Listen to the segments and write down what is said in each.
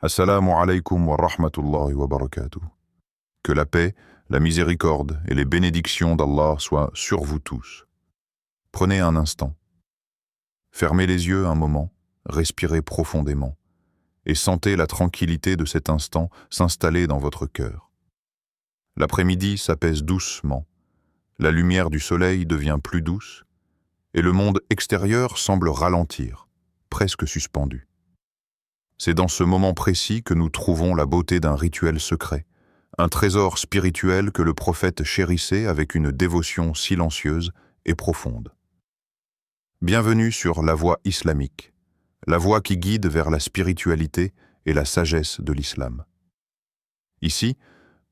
Assalamu alaikum wa rahmatullahi wa barakatuh. Que la paix, la miséricorde et les bénédictions d'Allah soient sur vous tous. Prenez un instant. Fermez les yeux un moment, respirez profondément et sentez la tranquillité de cet instant s'installer dans votre cœur. L'après-midi s'apaise doucement, la lumière du soleil devient plus douce et le monde extérieur semble ralentir, presque suspendu. C'est dans ce moment précis que nous trouvons la beauté d'un rituel secret, un trésor spirituel que le prophète chérissait avec une dévotion silencieuse et profonde. Bienvenue sur la voie islamique, la voie qui guide vers la spiritualité et la sagesse de l'islam. Ici,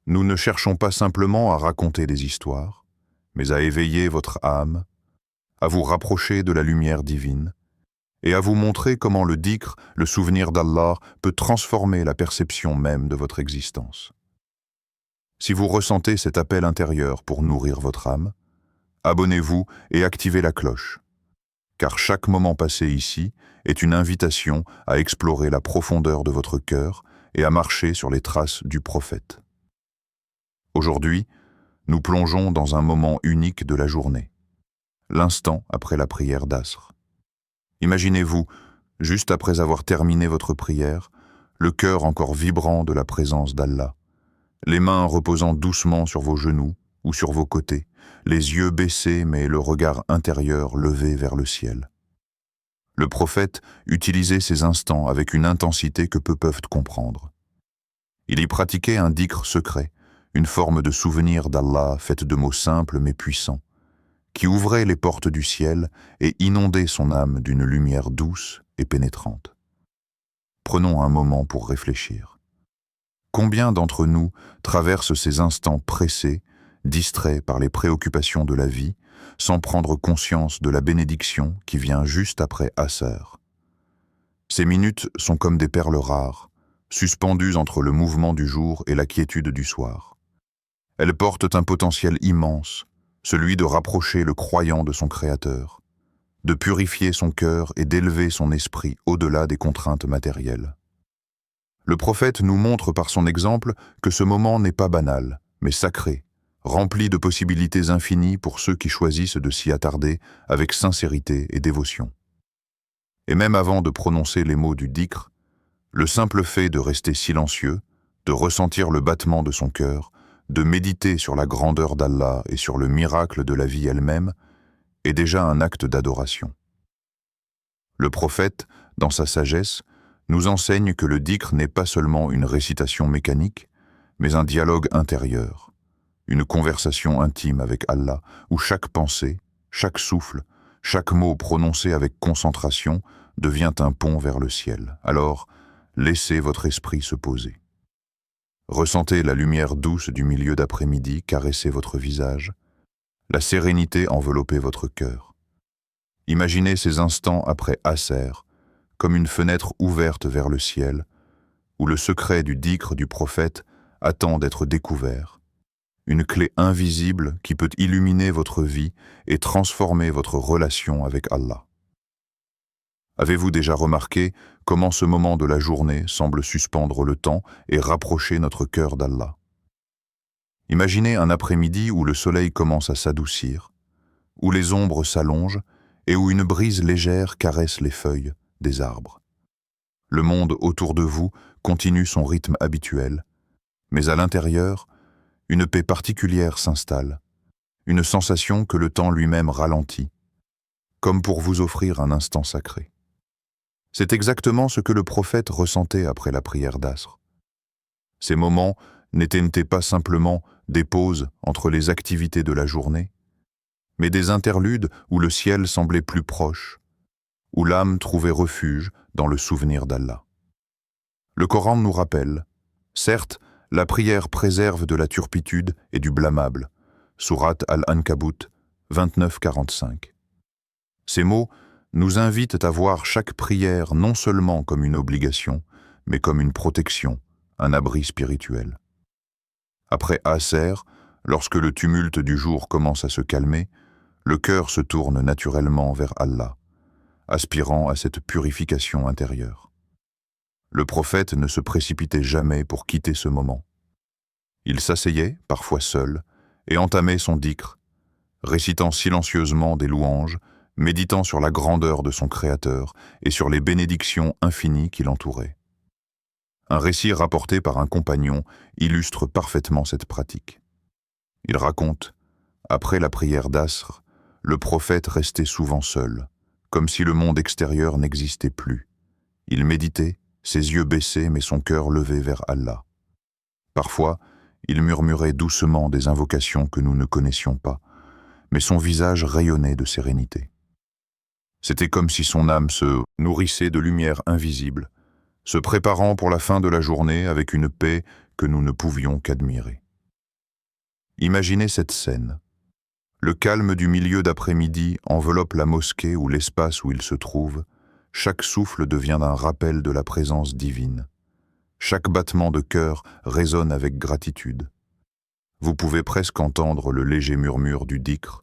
nous ne cherchons pas simplement à raconter des histoires, mais à éveiller votre âme, à vous rapprocher de la lumière divine, et à vous montrer comment le dhikr, le souvenir d'Allah, peut transformer la perception même de votre existence. Si vous ressentez cet appel intérieur pour nourrir votre âme, abonnez-vous et activez la cloche, car chaque moment passé ici est une invitation à explorer la profondeur de votre cœur et à marcher sur les traces du prophète. Aujourd'hui, nous plongeons dans un moment unique de la journée, l'instant après la prière d'Asr. Imaginez-vous, juste après avoir terminé votre prière, le cœur encore vibrant de la présence d'Allah, les mains reposant doucement sur vos genoux ou sur vos côtés, les yeux baissés mais le regard intérieur levé vers le ciel. Le prophète utilisait ces instants avec une intensité que peu peuvent comprendre. Il y pratiquait un dhikr secret, une forme de souvenir d'Allah faite de mots simples mais puissants, qui ouvrait les portes du ciel et inondait son âme d'une lumière douce et pénétrante. Prenons un moment pour réfléchir. Combien d'entre nous traversent ces instants pressés, distraits par les préoccupations de la vie, sans prendre conscience de la bénédiction qui vient juste après Asr? Ces minutes sont comme des perles rares, suspendues entre le mouvement du jour et la quiétude du soir. Elles portent un potentiel immense, celui de rapprocher le croyant de son Créateur, de purifier son cœur et d'élever son esprit au-delà des contraintes matérielles. Le prophète nous montre par son exemple que ce moment n'est pas banal, mais sacré, rempli de possibilités infinies pour ceux qui choisissent de s'y attarder avec sincérité et dévotion. Et même avant de prononcer les mots du dhikr, le simple fait de rester silencieux, de ressentir le battement de son cœur, de méditer sur la grandeur d'Allah et sur le miracle de la vie elle-même est déjà un acte d'adoration. Le prophète, dans sa sagesse, nous enseigne que le dhikr n'est pas seulement une récitation mécanique, mais un dialogue intérieur, une conversation intime avec Allah où chaque pensée, chaque souffle, chaque mot prononcé avec concentration devient un pont vers le ciel. Alors, laissez votre esprit se poser. Ressentez la lumière douce du milieu d'après-midi caresser votre visage, la sérénité envelopper votre cœur. Imaginez ces instants après Asr comme une fenêtre ouverte vers le ciel, où le secret du dhikr du prophète attend d'être découvert, une clé invisible qui peut illuminer votre vie et transformer votre relation avec Allah. Avez-vous déjà remarqué comment ce moment de la journée semble suspendre le temps et rapprocher notre cœur d'Allah? Imaginez un après-midi où le soleil commence à s'adoucir, où les ombres s'allongent et où une brise légère caresse les feuilles des arbres. Le monde autour de vous continue son rythme habituel, mais à l'intérieur, une paix particulière s'installe, une sensation que le temps lui-même ralentit, comme pour vous offrir un instant sacré. C'est exactement ce que le prophète ressentait après la prière d'Asr. Ces moments n'étaient pas simplement des pauses entre les activités de la journée, mais des interludes où le ciel semblait plus proche, où l'âme trouvait refuge dans le souvenir d'Allah. Le Coran nous rappelle, certes, la prière préserve de la turpitude et du blâmable, Sourate Al-Ankabut 29-45. Ces mots nous invitent à voir chaque prière non seulement comme une obligation, mais comme une protection, un abri spirituel. Après Asr, lorsque le tumulte du jour commence à se calmer, le cœur se tourne naturellement vers Allah, aspirant à cette purification intérieure. Le prophète ne se précipitait jamais pour quitter ce moment. Il s'asseyait, parfois seul, et entamait son dhikr, récitant silencieusement des louanges, méditant sur la grandeur de son Créateur et sur les bénédictions infinies qui l'entouraient. Un récit rapporté par un compagnon illustre parfaitement cette pratique. Il raconte, après la prière d'Asr, le prophète restait souvent seul, comme si le monde extérieur n'existait plus. Il méditait, ses yeux baissés mais son cœur levé vers Allah. Parfois, il murmurait doucement des invocations que nous ne connaissions pas, mais son visage rayonnait de sérénité. C'était comme si son âme se nourrissait de lumière invisible, se préparant pour la fin de la journée avec une paix que nous ne pouvions qu'admirer. Imaginez cette scène. Le calme du milieu d'après-midi enveloppe la mosquée ou l'espace où il se trouve. Chaque souffle devient un rappel de la présence divine. Chaque battement de cœur résonne avec gratitude. Vous pouvez presque entendre le léger murmure du dhikr,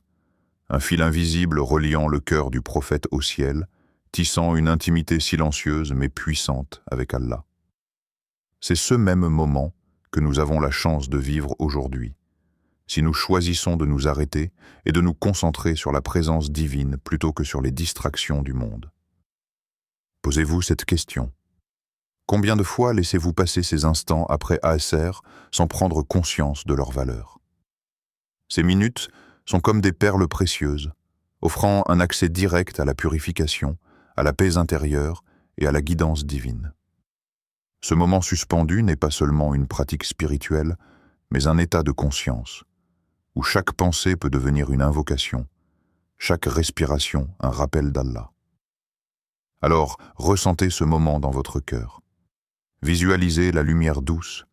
un fil invisible reliant le cœur du prophète au ciel, tissant une intimité silencieuse mais puissante avec Allah. C'est ce même moment que nous avons la chance de vivre aujourd'hui, si nous choisissons de nous arrêter et de nous concentrer sur la présence divine plutôt que sur les distractions du monde. Posez-vous cette question. Combien de fois laissez-vous passer ces instants après Asr sans prendre conscience de leur valeur? Ces minutes sont comme des perles précieuses, offrant un accès direct à la purification, à la paix intérieure et à la guidance divine. Ce moment suspendu n'est pas seulement une pratique spirituelle, mais un état de conscience, où chaque pensée peut devenir une invocation, chaque respiration un rappel d'Allah. Alors, ressentez ce moment dans votre cœur. Visualisez la lumière douce,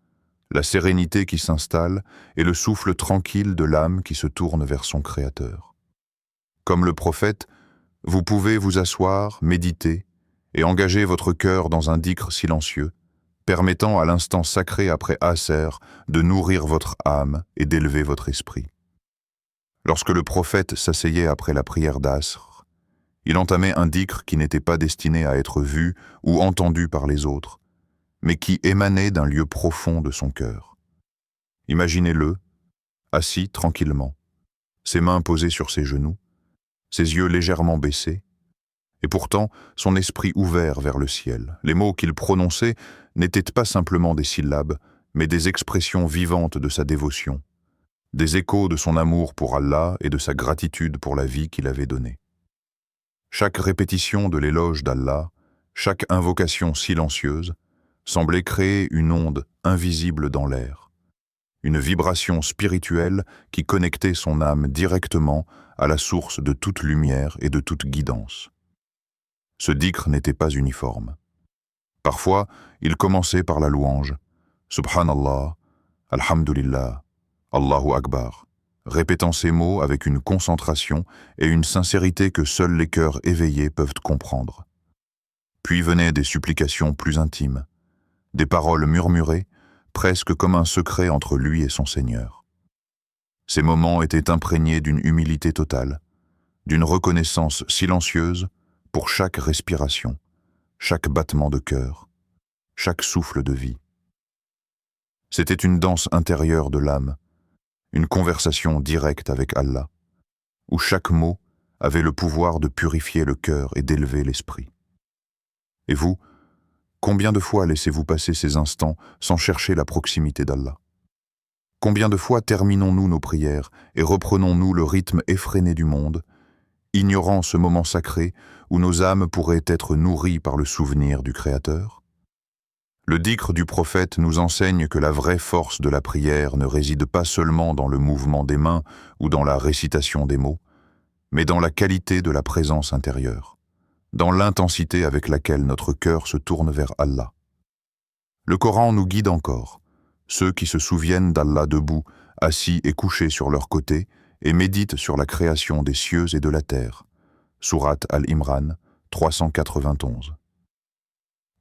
la sérénité qui s'installe et le souffle tranquille de l'âme qui se tourne vers son Créateur. Comme le prophète, vous pouvez vous asseoir, méditer et engager votre cœur dans un dhikr silencieux, permettant à l'instant sacré après Asr de nourrir votre âme et d'élever votre esprit. Lorsque le prophète s'asseyait après la prière d'Asr, il entamait un dhikr qui n'était pas destiné à être vu ou entendu par les autres, mais qui émanait d'un lieu profond de son cœur. Imaginez-le, assis tranquillement, ses mains posées sur ses genoux, ses yeux légèrement baissés, et pourtant son esprit ouvert vers le ciel. Les mots qu'il prononçait n'étaient pas simplement des syllabes, mais des expressions vivantes de sa dévotion, des échos de son amour pour Allah et de sa gratitude pour la vie qu'il avait donnée. Chaque répétition de l'éloge d'Allah, chaque invocation silencieuse, semblait créer une onde invisible dans l'air, une vibration spirituelle qui connectait son âme directement à la source de toute lumière et de toute guidance. Ce dhikr n'était pas uniforme. Parfois, il commençait par la louange, Subhanallah, Alhamdulillah, Allahu Akbar, répétant ces mots avec une concentration et une sincérité que seuls les cœurs éveillés peuvent comprendre. Puis venaient des supplications plus intimes, des paroles murmurées, presque comme un secret entre lui et son Seigneur. Ces moments étaient imprégnés d'une humilité totale, d'une reconnaissance silencieuse pour chaque respiration, chaque battement de cœur, chaque souffle de vie. C'était une danse intérieure de l'âme, une conversation directe avec Allah, où chaque mot avait le pouvoir de purifier le cœur et d'élever l'esprit. Et vous, combien de fois laissez-vous passer ces instants sans chercher la proximité d'Allah? Combien de fois terminons-nous nos prières et reprenons-nous le rythme effréné du monde, ignorant ce moment sacré où nos âmes pourraient être nourries par le souvenir du Créateur? Le dhikr du prophète nous enseigne que la vraie force de la prière ne réside pas seulement dans le mouvement des mains ou dans la récitation des mots, mais dans la qualité de la présence intérieure, dans l'intensité avec laquelle notre cœur se tourne vers Allah. Le Coran nous guide encore, ceux qui se souviennent d'Allah debout, assis et couchés sur leur côté, et méditent sur la création des cieux et de la terre. Sourate Al-Imran, 391.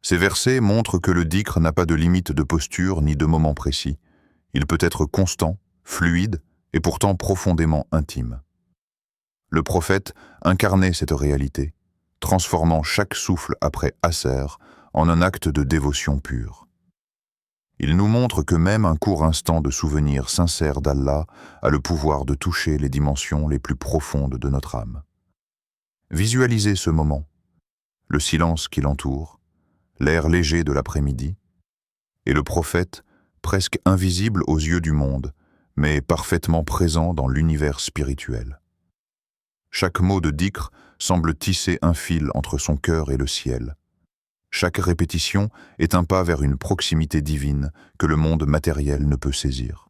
Ces versets montrent que le dhikr n'a pas de limite de posture ni de moment précis. Il peut être constant, fluide et pourtant profondément intime. Le prophète incarnait cette réalité, transformant chaque souffle après Asr en un acte de dévotion pure. Il nous montre que même un court instant de souvenir sincère d'Allah a le pouvoir de toucher les dimensions les plus profondes de notre âme. Visualisez ce moment, le silence qui l'entoure, l'air léger de l'après-midi, et le prophète, presque invisible aux yeux du monde, mais parfaitement présent dans l'univers spirituel. Chaque mot de dhikr semble tisser un fil entre son cœur et le ciel. Chaque répétition est un pas vers une proximité divine que le monde matériel ne peut saisir.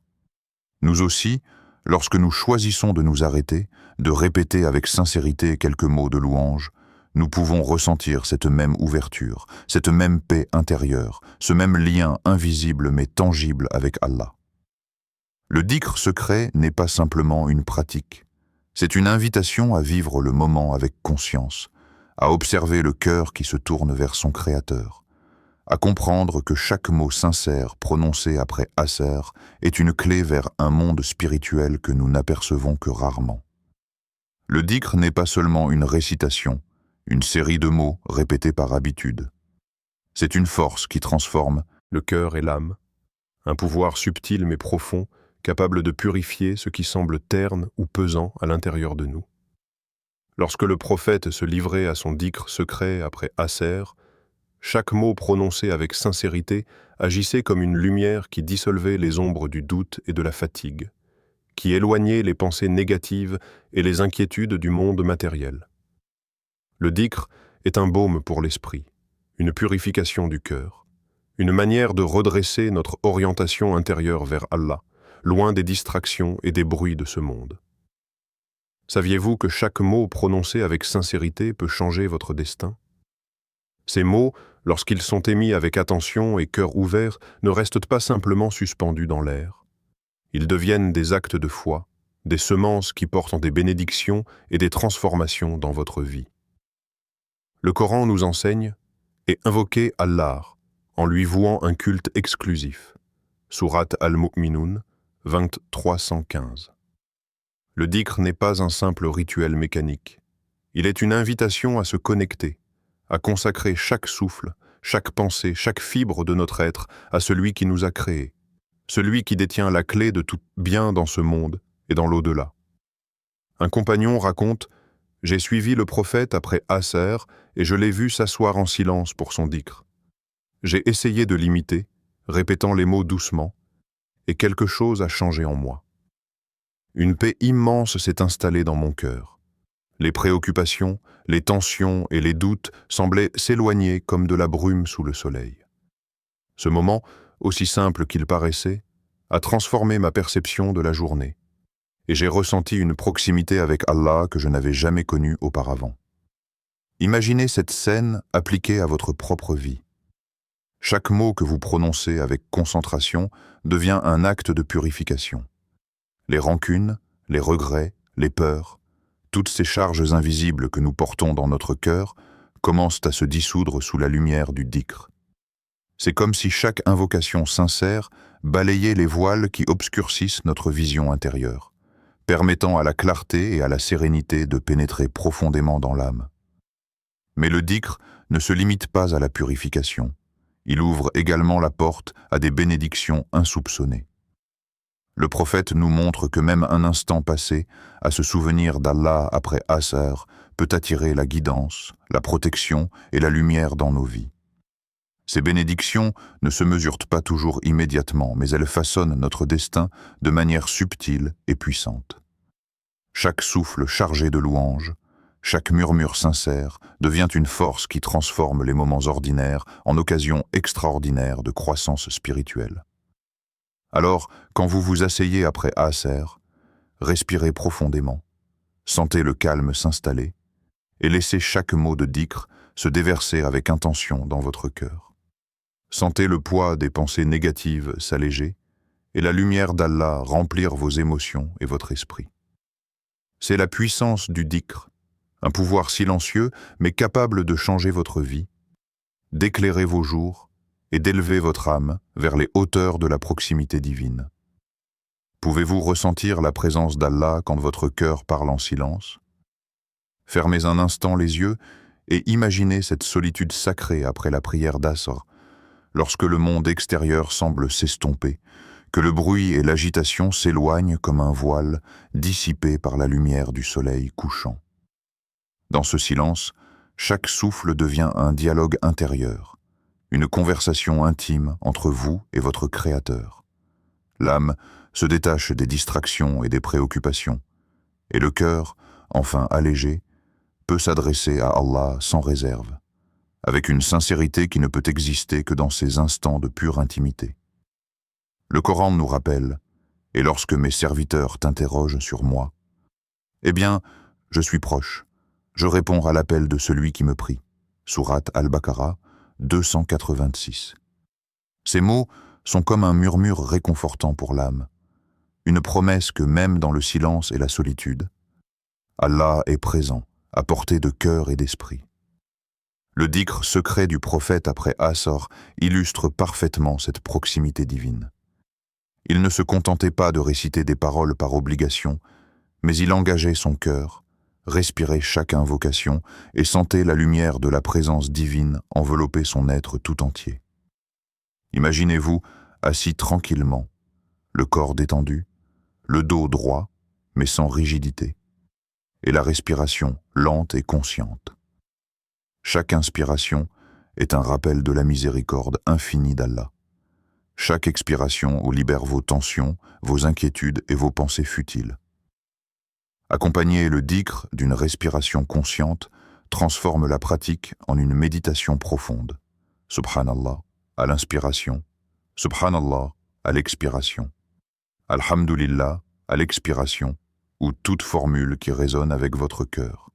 Nous aussi, lorsque nous choisissons de nous arrêter, de répéter avec sincérité quelques mots de louange, nous pouvons ressentir cette même ouverture, cette même paix intérieure, ce même lien invisible mais tangible avec Allah. Le dhikr secret n'est pas simplement une pratique, c'est une invitation à vivre le moment avec conscience, à observer le cœur qui se tourne vers son Créateur, à comprendre que chaque mot sincère prononcé après Asr est une clé vers un monde spirituel que nous n'apercevons que rarement. Le dhikr n'est pas seulement une récitation, une série de mots répétés par habitude. C'est une force qui transforme le cœur et l'âme, un pouvoir subtil mais profond, capable de purifier ce qui semble terne ou pesant à l'intérieur de nous. Lorsque le prophète se livrait à son dhikr secret après Asr, chaque mot prononcé avec sincérité agissait comme une lumière qui dissolvait les ombres du doute et de la fatigue, qui éloignait les pensées négatives et les inquiétudes du monde matériel. Le dhikr est un baume pour l'esprit, une purification du cœur, une manière de redresser notre orientation intérieure vers Allah, loin des distractions et des bruits de ce monde. Saviez-vous que chaque mot prononcé avec sincérité peut changer votre destin? Ces mots, lorsqu'ils sont émis avec attention et cœur ouvert, ne restent pas simplement suspendus dans l'air. Ils deviennent des actes de foi, des semences qui portent des bénédictions et des transformations dans votre vie. Le Coran nous enseigne et invoquer Allah en lui vouant un culte exclusif. Sourate Al-Mu'minun 2315. Le dhikr n'est pas un simple rituel mécanique. Il est une invitation à se connecter, à consacrer chaque souffle, chaque pensée, chaque fibre de notre être à celui qui nous a créés, celui qui détient la clé de tout bien dans ce monde et dans l'au-delà. Un compagnon raconte « J'ai suivi le prophète après Asr et je l'ai vu s'asseoir en silence pour son dhikr. J'ai essayé de l'imiter, répétant les mots doucement, et quelque chose a changé en moi. Une paix immense s'est installée dans mon cœur. Les préoccupations, les tensions et les doutes semblaient s'éloigner comme de la brume sous le soleil. Ce moment, aussi simple qu'il paraissait, a transformé ma perception de la journée, et j'ai ressenti une proximité avec Allah que je n'avais jamais connue auparavant. Imaginez cette scène appliquée à votre propre vie. Chaque mot que vous prononcez avec concentration devient un acte de purification. Les rancunes, les regrets, les peurs, toutes ces charges invisibles que nous portons dans notre cœur commencent à se dissoudre sous la lumière du dhikr. C'est comme si chaque invocation sincère balayait les voiles qui obscurcissent notre vision intérieure, permettant à la clarté et à la sérénité de pénétrer profondément dans l'âme. Mais le dhikr ne se limite pas à la purification. Il ouvre également la porte à des bénédictions insoupçonnées. Le prophète nous montre que même un instant passé à se souvenir d'Allah après Asr peut attirer la guidance, la protection et la lumière dans nos vies. Ces bénédictions ne se mesurent pas toujours immédiatement, mais elles façonnent notre destin de manière subtile et puissante. Chaque souffle chargé de louanges, chaque murmure sincère devient une force qui transforme les moments ordinaires en occasions extraordinaires de croissance spirituelle. Alors, quand vous vous asseyez après Asr, respirez profondément, sentez le calme s'installer et laissez chaque mot de dhikr se déverser avec intention dans votre cœur. Sentez le poids des pensées négatives s'alléger et la lumière d'Allah remplir vos émotions et votre esprit. C'est la puissance du dhikr, un pouvoir silencieux mais capable de changer votre vie, d'éclairer vos jours et d'élever votre âme vers les hauteurs de la proximité divine. Pouvez-vous ressentir la présence d'Allah quand votre cœur parle en silence? Fermez un instant les yeux et imaginez cette solitude sacrée après la prière d'Asr, lorsque le monde extérieur semble s'estomper, que le bruit et l'agitation s'éloignent comme un voile dissipé par la lumière du soleil couchant. Dans ce silence, chaque souffle devient un dialogue intérieur, une conversation intime entre vous et votre Créateur. L'âme se détache des distractions et des préoccupations, et le cœur, enfin allégé, peut s'adresser à Allah sans réserve, avec une sincérité qui ne peut exister que dans ces instants de pure intimité. Le Coran nous rappelle, et lorsque mes serviteurs t'interrogent sur moi, eh bien, je suis proche, je réponds à l'appel de celui qui me prie. Sourate Al-Baqarah 286. Ces mots sont comme un murmure réconfortant pour l'âme, une promesse que même dans le silence et la solitude, Allah est présent, à portée de cœur et d'esprit. Le dhikr secret du prophète après Asr illustre parfaitement cette proximité divine. Il ne se contentait pas de réciter des paroles par obligation, mais il engageait son cœur, respirait chaque invocation et sentait la lumière de la présence divine envelopper son être tout entier. Imaginez-vous assis tranquillement, le corps détendu, le dos droit, mais sans rigidité, et la respiration lente et consciente. Chaque inspiration est un rappel de la miséricorde infinie d'Allah. Chaque expiration où libère vos tensions, vos inquiétudes et vos pensées futiles. Accompagner le dhikr d'une respiration consciente transforme la pratique en une méditation profonde. Subhanallah à l'inspiration, Subhanallah à l'expiration, Alhamdulillah à l'expiration, ou toute formule qui résonne avec votre cœur.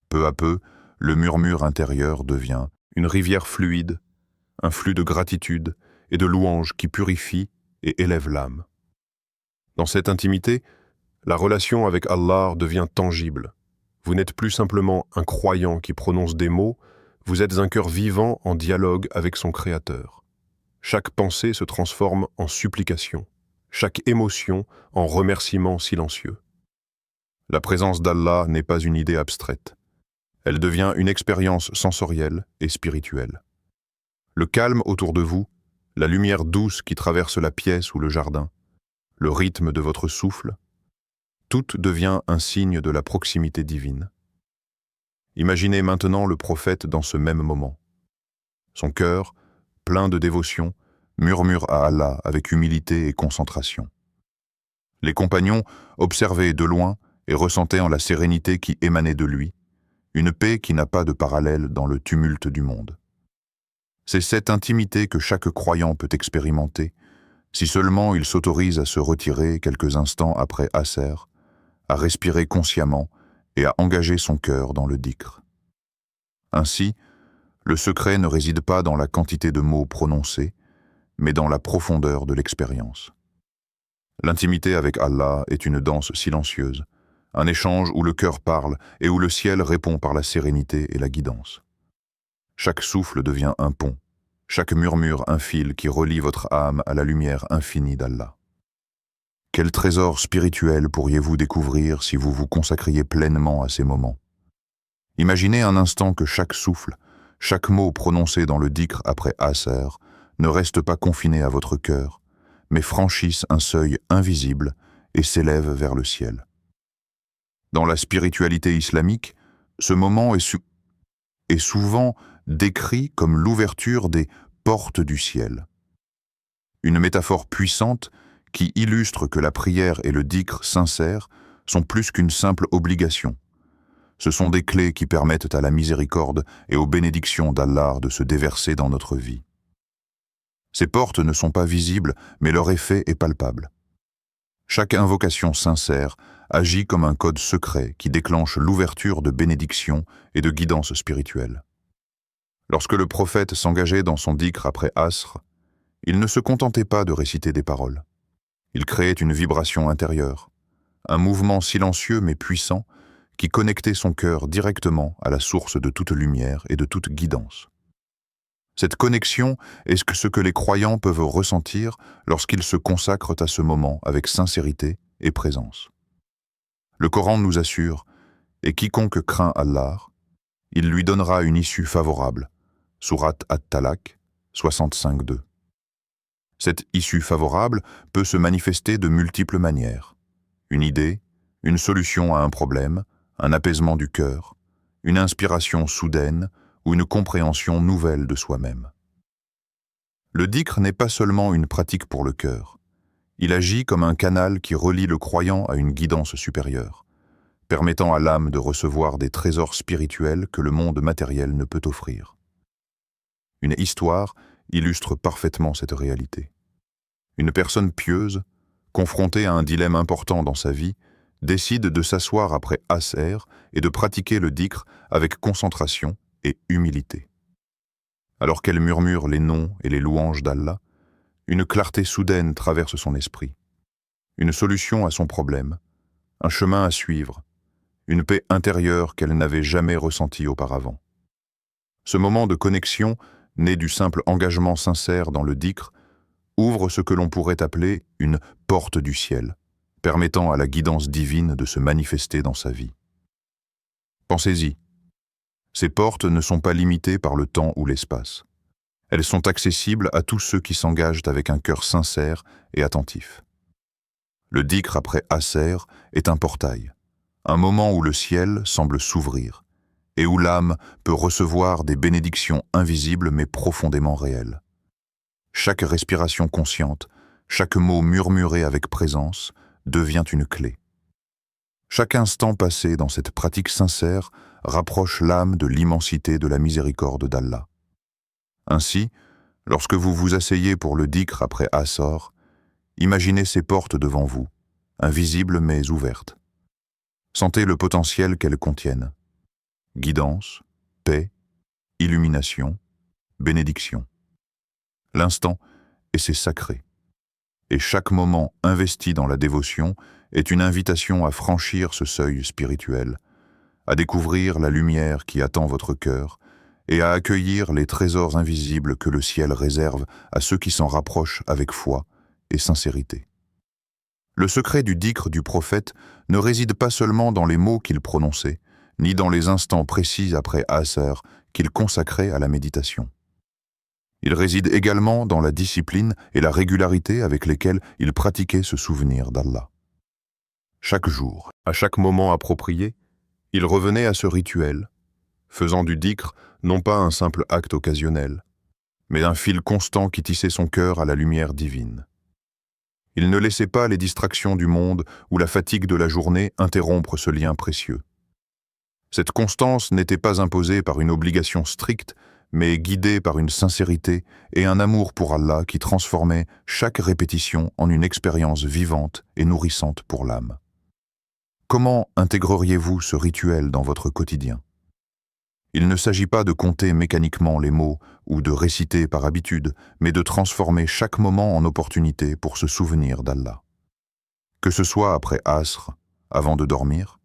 Peu à peu, le murmure intérieur devient une rivière fluide, un flux de gratitude et de louanges qui purifie et élève l'âme. Dans cette intimité, la relation avec Allah devient tangible. Vous n'êtes plus simplement un croyant qui prononce des mots, vous êtes un cœur vivant en dialogue avec son Créateur. Chaque pensée se transforme en supplication, chaque émotion en remerciement silencieux. La présence d'Allah n'est pas une idée abstraite. Elle devient une expérience sensorielle et spirituelle. Le calme autour de vous, la lumière douce qui traverse la pièce ou le jardin, le rythme de votre souffle, tout devient un signe de la proximité divine. Imaginez maintenant le prophète dans ce même moment. Son cœur, plein de dévotion, murmure à Allah avec humilité et concentration. Les compagnons observaient de loin et ressentaient en la sérénité qui émanait de lui, une paix qui n'a pas de parallèle dans le tumulte du monde. C'est cette intimité que chaque croyant peut expérimenter, si seulement il s'autorise à se retirer quelques instants après Asr, à respirer consciemment et à engager son cœur dans le dhikr. Ainsi, le secret ne réside pas dans la quantité de mots prononcés, mais dans la profondeur de l'expérience. L'intimité avec Allah est une danse silencieuse, un échange où le cœur parle et où le ciel répond par la sérénité et la guidance. Chaque souffle devient un pont, chaque murmure un fil qui relie votre âme à la lumière infinie d'Allah. Quel trésor spirituel pourriez-vous découvrir si vous vous consacriez pleinement à ces moments? Imaginez un instant que chaque souffle, chaque mot prononcé dans le dhikr après Asr ne reste pas confiné à votre cœur, mais franchisse un seuil invisible et s'élève vers le ciel. Dans la spiritualité islamique, ce moment est souvent décrit comme l'ouverture des portes du ciel. Une métaphore puissante qui illustre que la prière et le dhikr sincère sont plus qu'une simple obligation. Ce sont des clés qui permettent à la miséricorde et aux bénédictions d'Allah de se déverser dans notre vie. Ces portes ne sont pas visibles, mais leur effet est palpable. Chaque invocation sincère agit comme un code secret qui déclenche l'ouverture de bénédictions et de guidance spirituelle. Lorsque le prophète s'engageait dans son dhikr après Asr, il ne se contentait pas de réciter des paroles. Il créait une vibration intérieure, un mouvement silencieux mais puissant qui connectait son cœur directement à la source de toute lumière et de toute guidance. Cette connexion est ce que les croyants peuvent ressentir lorsqu'ils se consacrent à ce moment avec sincérité et présence. Le Coran nous assure « Et quiconque craint Allah, il lui donnera une issue favorable. Sourate At-Talaq 65.2. Cette issue favorable peut se manifester de multiples manières. Une idée, une solution à un problème, un apaisement du cœur, une inspiration soudaine ou une compréhension nouvelle de soi-même. Le dhikr n'est pas seulement une pratique pour le cœur. Il agit comme un canal qui relie le croyant à une guidance supérieure, permettant à l'âme de recevoir des trésors spirituels que le monde matériel ne peut offrir. Une histoire illustre parfaitement cette réalité. Une personne pieuse, confrontée à un dilemme important dans sa vie, décide de s'asseoir après Asr et de pratiquer le dhikr avec concentration et humilité. Alors qu'elle murmure les noms et les louanges d'Allah, une clarté soudaine traverse son esprit. Une solution à son problème, un chemin à suivre, une paix intérieure qu'elle n'avait jamais ressentie auparavant. Ce moment de connexion, né du simple engagement sincère dans le dhikr, ouvre ce que l'on pourrait appeler une porte du ciel, permettant à la guidance divine de se manifester dans sa vie. Pensez-y. Ces portes ne sont pas limitées par le temps ou l'espace. Elles sont accessibles à tous ceux qui s'engagent avec un cœur sincère et attentif. Le dhikr après Asr est un portail, un moment où le ciel semble s'ouvrir et où l'âme peut recevoir des bénédictions invisibles mais profondément réelles. Chaque respiration consciente, chaque mot murmuré avec présence devient une clé. Chaque instant passé dans cette pratique sincère rapproche l'âme de l'immensité de la miséricorde d'Allah. Ainsi, lorsque vous vous asseyez pour le dhikr après Asr, imaginez ces portes devant vous, invisibles mais ouvertes. Sentez le potentiel qu'elles contiennent. Guidance, paix, illumination, bénédiction. L'instant, et c'est sacré. Et chaque moment investi dans la dévotion est une invitation à franchir ce seuil spirituel, à découvrir la lumière qui attend votre cœur et à accueillir les trésors invisibles que le ciel réserve à ceux qui s'en rapprochent avec foi et sincérité. Le secret du dhikr du prophète ne réside pas seulement dans les mots qu'il prononçait, ni dans les instants précis après Asr qu'il consacrait à la méditation. Il réside également dans la discipline et la régularité avec lesquelles il pratiquait ce souvenir d'Allah. Chaque jour, à chaque moment approprié, il revenait à ce rituel, faisant du dhikr non pas un simple acte occasionnel, mais un fil constant qui tissait son cœur à la lumière divine. Il ne laissait pas les distractions du monde ou la fatigue de la journée interrompre ce lien précieux. Cette constance n'était pas imposée par une obligation stricte, mais guidée par une sincérité et un amour pour Allah qui transformait chaque répétition en une expérience vivante et nourrissante pour l'âme. Comment intégreriez-vous ce rituel dans votre quotidien ? Il ne s'agit pas de compter mécaniquement les mots ou de réciter par habitude, mais de transformer chaque moment en opportunité pour se souvenir d'Allah. Que ce soit après Asr, avant de dormir,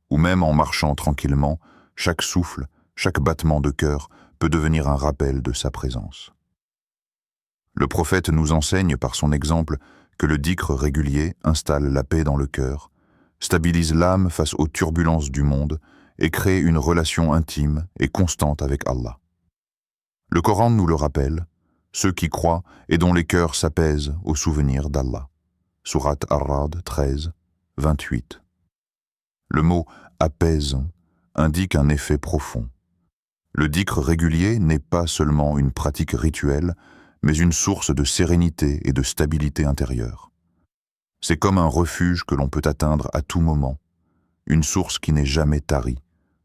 ou même en marchant tranquillement, chaque souffle, chaque battement de cœur peut devenir un rappel de sa présence. Le prophète nous enseigne par son exemple que le dhikr régulier installe la paix dans le cœur, stabilise l'âme face aux turbulences du monde et crée une relation intime et constante avec Allah. Le Coran nous le rappelle, ceux qui croient et dont les cœurs s'apaisent au souvenir d'Allah. Sourate Ar-Ra'd 13, 28. Le mot « apaise » indique un effet profond. Le dhikr régulier n'est pas seulement une pratique rituelle, mais une source de sérénité et de stabilité intérieure. C'est comme un refuge que l'on peut atteindre à tout moment, une source qui n'est jamais tarie,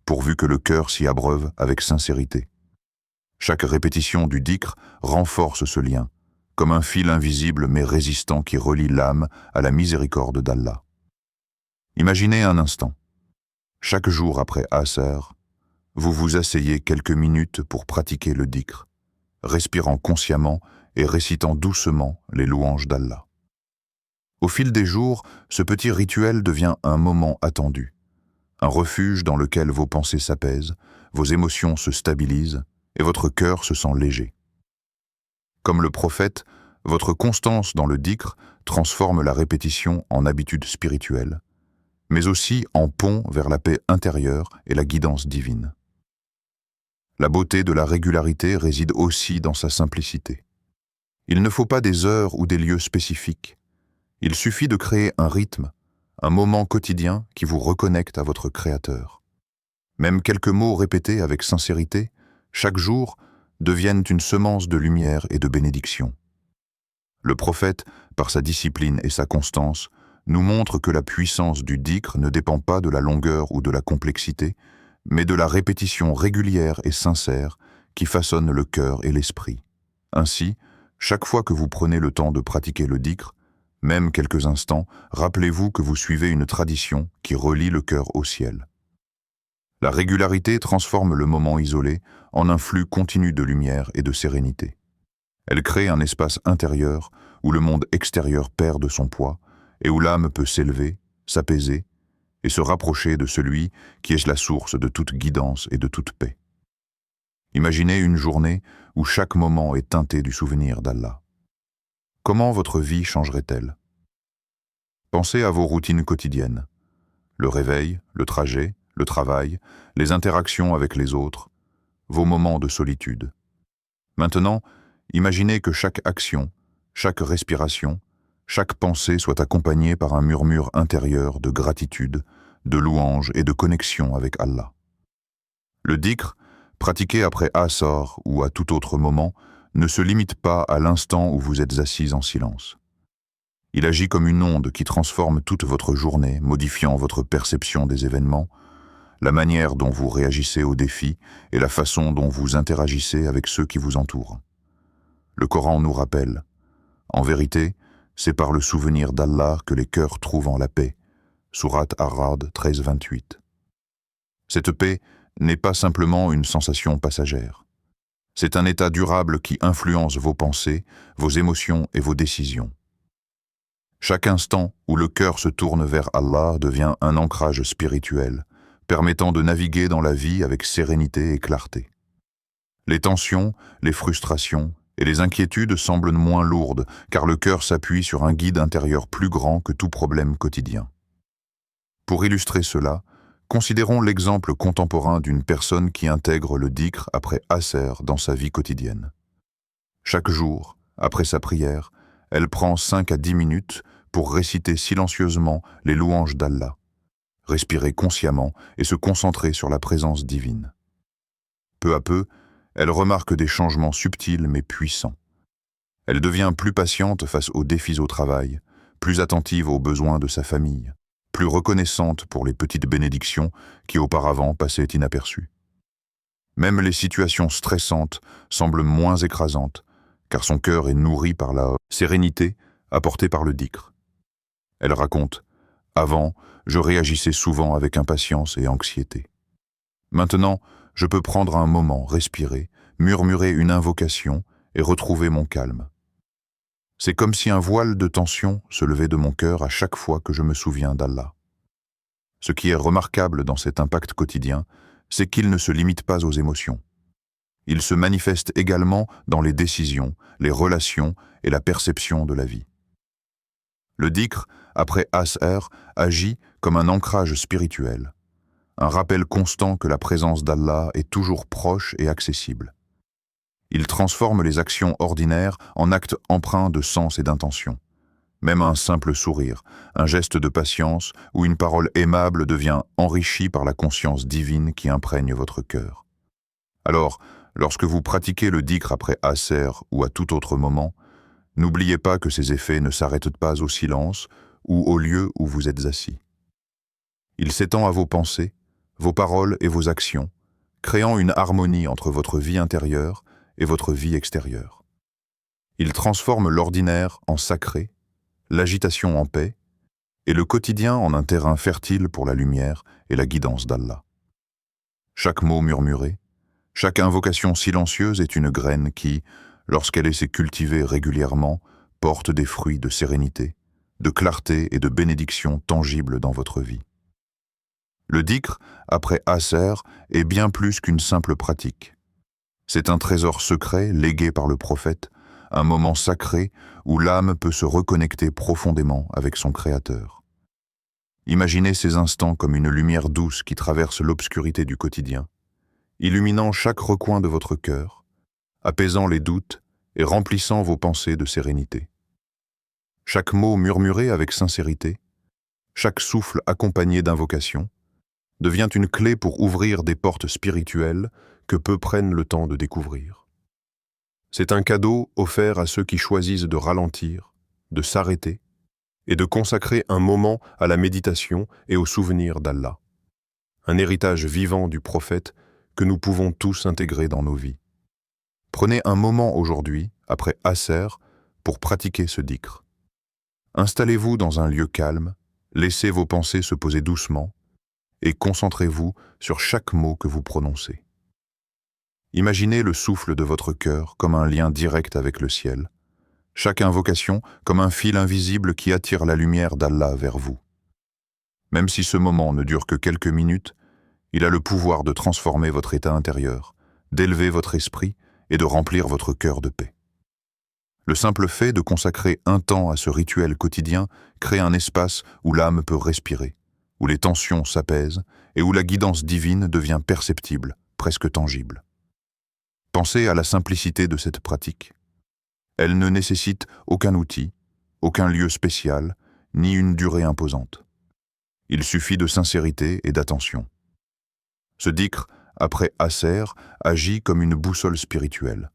pourvu que le cœur s'y abreuve avec sincérité. Chaque répétition du dhikr renforce ce lien, comme un fil invisible mais résistant qui relie l'âme à la miséricorde d'Allah. Imaginez un instant. Chaque jour après Asr, vous vous asseyez quelques minutes pour pratiquer le dhikr, respirant consciemment et récitant doucement les louanges d'Allah. Au fil des jours, ce petit rituel devient un moment attendu, un refuge dans lequel vos pensées s'apaisent, vos émotions se stabilisent et votre cœur se sent léger. Comme le prophète, votre constance dans le dhikr transforme la répétition en habitude spirituelle, mais aussi en pont vers la paix intérieure et la guidance divine. La beauté de la régularité réside aussi dans sa simplicité. Il ne faut pas des heures ou des lieux spécifiques. Il suffit de créer un rythme, un moment quotidien qui vous reconnecte à votre Créateur. Même quelques mots répétés avec sincérité, chaque jour, deviennent une semence de lumière et de bénédiction. Le prophète, par sa discipline et sa constance, nous montre que la puissance du dhikr ne dépend pas de la longueur ou de la complexité, mais de la répétition régulière et sincère qui façonne le cœur et l'esprit. Ainsi, chaque fois que vous prenez le temps de pratiquer le dhikr, même quelques instants, rappelez-vous que vous suivez une tradition qui relie le cœur au ciel. La régularité transforme le moment isolé en un flux continu de lumière et de sérénité. Elle crée un espace intérieur où le monde extérieur perd de son poids et où l'âme peut s'élever, s'apaiser et se rapprocher de celui qui est la source de toute guidance et de toute paix. Imaginez une journée où chaque moment est teinté du souvenir d'Allah. Comment votre vie changerait-elle? Pensez à vos routines quotidiennes. Le réveil, le trajet, le travail, les interactions avec les autres, vos moments de solitude. Maintenant, imaginez que chaque action, chaque respiration, chaque pensée soit accompagnée par un murmure intérieur de gratitude, de louange et de connexion avec Allah. Le dhikr, pratiqué après Asr ou à tout autre moment, ne se limite pas à l'instant où vous êtes assis en silence. Il agit comme une onde qui transforme toute votre journée, modifiant votre perception des événements, la manière dont vous réagissez aux défis et la façon dont vous interagissez avec ceux qui vous entourent. Le Coran nous rappelle, en vérité, c'est par le souvenir d'Allah que les cœurs trouvent la paix. Sourate Ar-Ra'd 13-28. Cette paix n'est pas simplement une sensation passagère. C'est un état durable qui influence vos pensées, vos émotions et vos décisions. Chaque instant où le cœur se tourne vers Allah devient un ancrage spirituel, permettant de naviguer dans la vie avec sérénité et clarté. Les tensions, les frustrations et les inquiétudes semblent moins lourdes, car le cœur s'appuie sur un guide intérieur plus grand que tout problème quotidien. Pour illustrer cela, considérons l'exemple contemporain d'une personne qui intègre le dhikr après Asr dans sa vie quotidienne. Chaque jour, après sa prière, elle prend 5 à 10 minutes pour réciter silencieusement les louanges d'Allah, respirer consciemment et se concentrer sur la présence divine. Peu à peu, elle remarque des changements subtils mais puissants. Elle devient plus patiente face aux défis au travail, plus attentive aux besoins de sa famille, plus reconnaissante pour les petites bénédictions qui auparavant passaient inaperçues. Même les situations stressantes semblent moins écrasantes, car son cœur est nourri par la sérénité apportée par le dhikr. Elle raconte « Avant, je réagissais souvent avec impatience et anxiété. Maintenant, je peux prendre un moment, respirer, murmurer une invocation et retrouver mon calme. C'est comme si un voile de tension se levait de mon cœur à chaque fois que je me souviens d'Allah. » Ce qui est remarquable dans cet impact quotidien, c'est qu'il ne se limite pas aux émotions. Il se manifeste également dans les décisions, les relations et la perception de la vie. Le dhikr, après Asr, agit comme un ancrage spirituel, un rappel constant que la présence d'Allah est toujours proche et accessible. Il transforme les actions ordinaires en actes empreints de sens et d'intention. Même un simple sourire, un geste de patience ou une parole aimable devient enrichi par la conscience divine qui imprègne votre cœur. Alors, lorsque vous pratiquez le dhikr après Asr ou à tout autre moment, n'oubliez pas que ces effets ne s'arrêtent pas au silence ou au lieu où vous êtes assis. Il s'étend à vos pensées, vos paroles et vos actions, créant une harmonie entre votre vie intérieure et votre vie extérieure. Il transforme l'ordinaire en sacré, l'agitation en paix, et le quotidien en un terrain fertile pour la lumière et la guidance d'Allah. Chaque mot murmuré, chaque invocation silencieuse est une graine qui, lorsqu'elle s'est cultivée régulièrement, porte des fruits de sérénité, de clarté et de bénédiction tangibles dans votre vie. Le dhikr, après Asr, est bien plus qu'une simple pratique. C'est un trésor secret légué par le prophète, un moment sacré où l'âme peut se reconnecter profondément avec son Créateur. Imaginez ces instants comme une lumière douce qui traverse l'obscurité du quotidien, illuminant chaque recoin de votre cœur, apaisant les doutes et remplissant vos pensées de sérénité. Chaque mot murmuré avec sincérité, chaque souffle accompagné d'invocation, devient une clé pour ouvrir des portes spirituelles que peu prennent le temps de découvrir. C'est un cadeau offert à ceux qui choisissent de ralentir, de s'arrêter et de consacrer un moment à la méditation et au souvenir d'Allah. Un héritage vivant du prophète que nous pouvons tous intégrer dans nos vies. Prenez un moment aujourd'hui, après Asr, pour pratiquer ce dhikr. Installez-vous dans un lieu calme, laissez vos pensées se poser doucement et concentrez-vous sur chaque mot que vous prononcez. Imaginez le souffle de votre cœur comme un lien direct avec le ciel, chaque invocation comme un fil invisible qui attire la lumière d'Allah vers vous. Même si ce moment ne dure que quelques minutes, il a le pouvoir de transformer votre état intérieur, d'élever votre esprit et de remplir votre cœur de paix. Le simple fait de consacrer un temps à ce rituel quotidien crée un espace où l'âme peut respirer, où les tensions s'apaisent et où la guidance divine devient perceptible, presque tangible. Pensez à la simplicité de cette pratique. Elle ne nécessite aucun outil, aucun lieu spécial, ni une durée imposante. Il suffit de sincérité et d'attention. Ce dhikr, après Asr, agit comme une boussole spirituelle.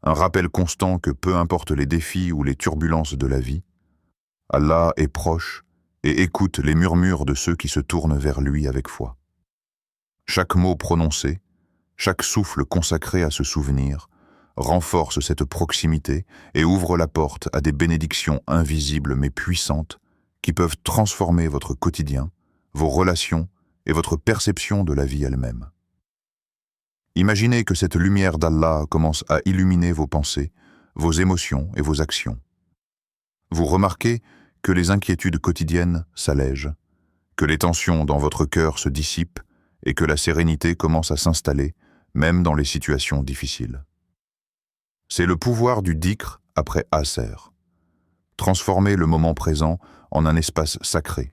Un rappel constant que peu importe les défis ou les turbulences de la vie, Allah est proche et écoute les murmures de ceux qui se tournent vers lui avec foi. Chaque mot prononcé, chaque souffle consacré à ce souvenir, renforce cette proximité et ouvre la porte à des bénédictions invisibles mais puissantes qui peuvent transformer votre quotidien, vos relations et votre perception de la vie elle-même. Imaginez que cette lumière d'Allah commence à illuminer vos pensées, vos émotions et vos actions. Vous remarquez que les inquiétudes quotidiennes s'allègent, que les tensions dans votre cœur se dissipent et que la sérénité commence à s'installer, même dans les situations difficiles. C'est le pouvoir du dhikr après Asr. Transformer le moment présent en un espace sacré,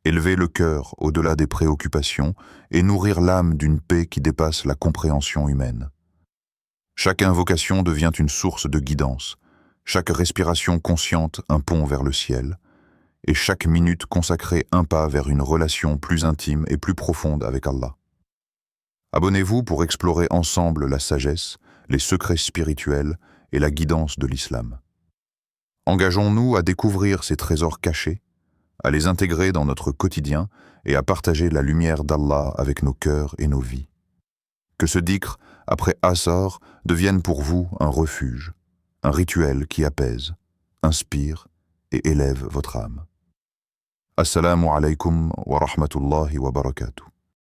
élever le cœur au-delà des préoccupations et nourrir l'âme d'une paix qui dépasse la compréhension humaine. Chaque invocation devient une source de guidance, chaque respiration consciente un pont vers le ciel, et chaque minute consacrée un pas vers une relation plus intime et plus profonde avec Allah. Abonnez-vous pour explorer ensemble la sagesse, les secrets spirituels et la guidance de l'islam. Engageons-nous à découvrir ces trésors cachés, à les intégrer dans notre quotidien et à partager la lumière d'Allah avec nos cœurs et nos vies. Que ce dhikr, après Asr, devienne pour vous un refuge, un rituel qui apaise, inspire et élève votre âme. Assalamu alaikum wa rahmatullahi wa barakatuh.